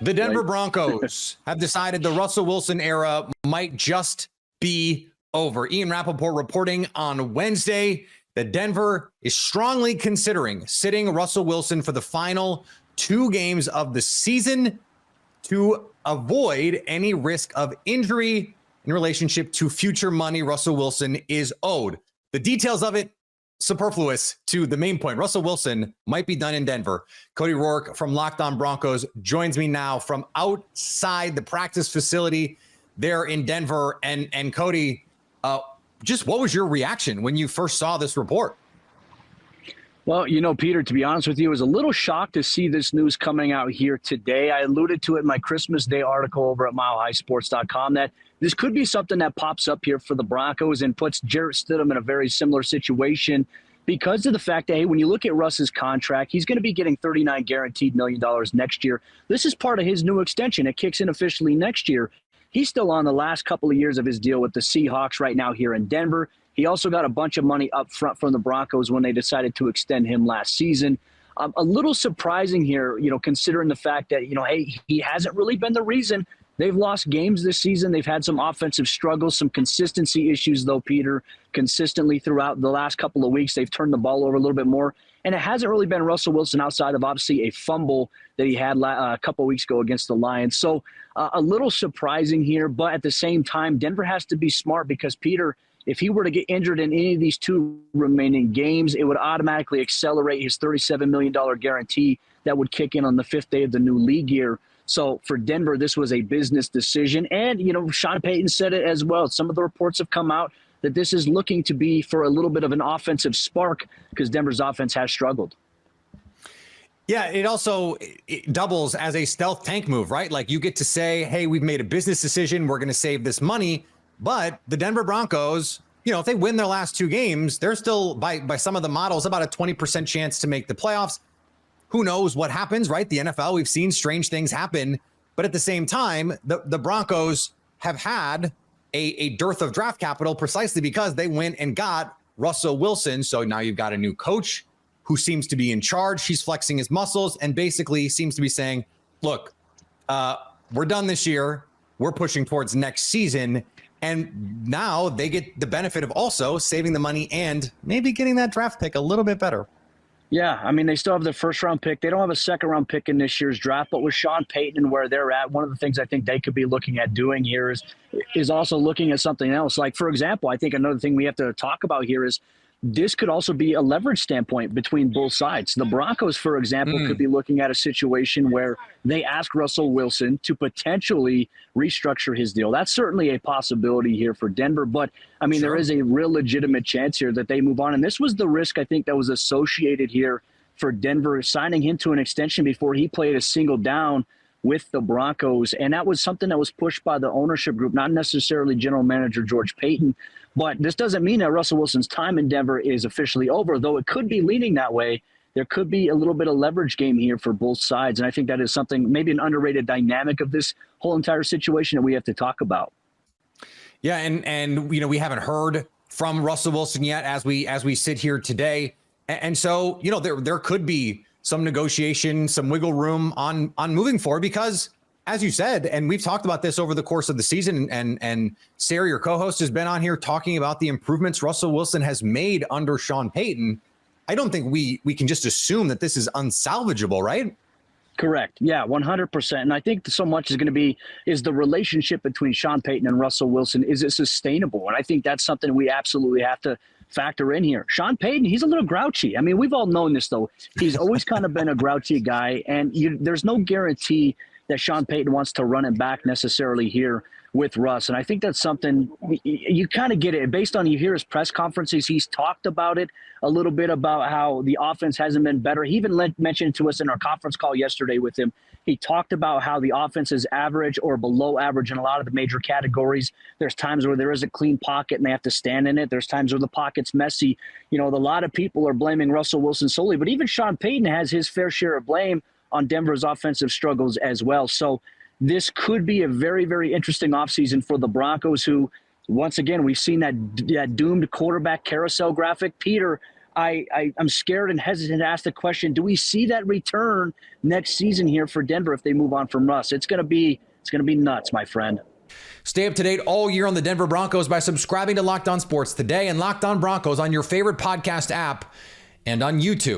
The Denver Right. Broncos have decided the Russell Wilson era might just be over. Ian Rappaport reporting on Wednesday that Denver is strongly considering sitting Russell Wilson for the final 2 games of the season to avoid any risk of injury in relationship to future money Russell Wilson is owed. The details of it, superfluous to the main point. Russell Wilson might be done in Denver. Cody Roark from On Broncos joins me now from outside the practice facility there in Denver. And Cody, just what was your reaction when you first saw this report? Well, Peter, to be honest with you, I was a little shocked to see this news coming out here today. I alluded to it in my Christmas Day article over at milehighsports.com that this could be something that pops up here for the Broncos and puts Jarrett Stidham in a very similar situation because of the fact that, hey, when you look at Russ's contract, he's going to be getting $39 guaranteed million next year. This is part of his new extension. It kicks in officially next year. He's still on the last couple of years of his deal with the Seahawks right now here in Denver. He also got a bunch of money up front from the Broncos when they decided to extend him last season. A little surprising here, considering the fact that, hey, he hasn't really been the reason they've lost games this season. They've had some offensive struggles, some consistency issues, though, Peter, consistently throughout the last couple of weeks. They've turned the ball over a little bit more. And it hasn't really been Russell Wilson outside of, obviously, a fumble that he had a couple of weeks ago against the Lions. So a little surprising here. But at the same time, Denver has to be smart because, Peter, if he were to get injured in any of these 2 remaining games, it would automatically accelerate his $37 million guarantee that would kick in on the 5th day of the new league year. So for Denver, this was a business decision. And, Sean Payton said it as well. Some of the reports have come out that this is looking to be for a little bit of an offensive spark because Denver's offense has struggled. Yeah, it doubles as a stealth tank move, right? Like you get to say, hey, we've made a business decision. We're going to save this money. But the Denver Broncos, if they win their last 2 games, they're still, by some of the models, about a 20% chance to make the playoffs. Who knows what happens, right? The NFL, we've seen strange things happen. But at the same time, the Broncos have had a dearth of draft capital precisely because they went and got Russell Wilson. So now you've got a new coach who seems to be in charge. He's flexing his muscles and basically seems to be saying, look, we're done this year. We're pushing towards next season. And now they get the benefit of also saving the money and maybe getting that draft pick a little bit better. Yeah, I mean, they still have their 1st-round pick. They don't have a 2nd-round pick in this year's draft, but with Sean Payton and where they're at, one of the things I think they could be looking at doing here is also looking at something else. Like, for example, I think another thing we have to talk about here is this could also be a leverage standpoint between both sides. The Broncos, for example, could be looking at a situation where they ask Russell Wilson to potentially restructure his deal. That's certainly a possibility here for Denver. But, I mean, There is a real legitimate chance here that they move on. And this was the risk, I think, that was associated here for Denver, signing him to an extension before he played a single down with the Broncos. And that was something that was pushed by the ownership group, not necessarily general manager George Payton. But this doesn't mean that Russell Wilson's time in Denver is officially over, though it could be leaning that way. There could be a little bit of leverage game here for both sides. And I think that is something, maybe an underrated dynamic of this whole entire situation that we have to talk about. Yeah, and we haven't heard from Russell Wilson yet as we sit here today. And so, there could be some negotiation, some wiggle room on moving forward because, as you said, and we've talked about this over the course of the season, and Sarah, your co-host, has been on here talking about the improvements Russell Wilson has made under Sean Payton. I don't think we can just assume that this is unsalvageable, right? Correct. Yeah, 100%. And I think so much is going to be is the relationship between Sean Payton and Russell Wilson. Is it sustainable? And I think that's something we absolutely have to factor in here. Sean Payton, he's a little grouchy. I mean, we've all known this, though. He's always kind of been a grouchy guy, and there's no guarantee that Sean Payton wants to run it back necessarily here with Russ. And I think that's something you kind of get it. Based on you hear his press conferences, he's talked about it a little bit about how the offense hasn't been better. He even mentioned to us in our conference call yesterday with him. He talked about how the offense is average or below average in a lot of the major categories. There's times where there is a clean pocket and they have to stand in it. There's times where the pocket's messy. A lot of people are blaming Russell Wilson solely, but even Sean Payton has his fair share of blame on Denver's offensive struggles as well. So this could be a very, very interesting offseason for the Broncos, who, once again, we've seen that doomed quarterback carousel graphic. Peter, I'm scared and hesitant to ask the question, do we see that return next season here for Denver if they move on from Russ? It's going to be nuts, my friend. Stay up to date all year on the Denver Broncos by subscribing to Locked On Sports today and Locked On Broncos on your favorite podcast app and on YouTube.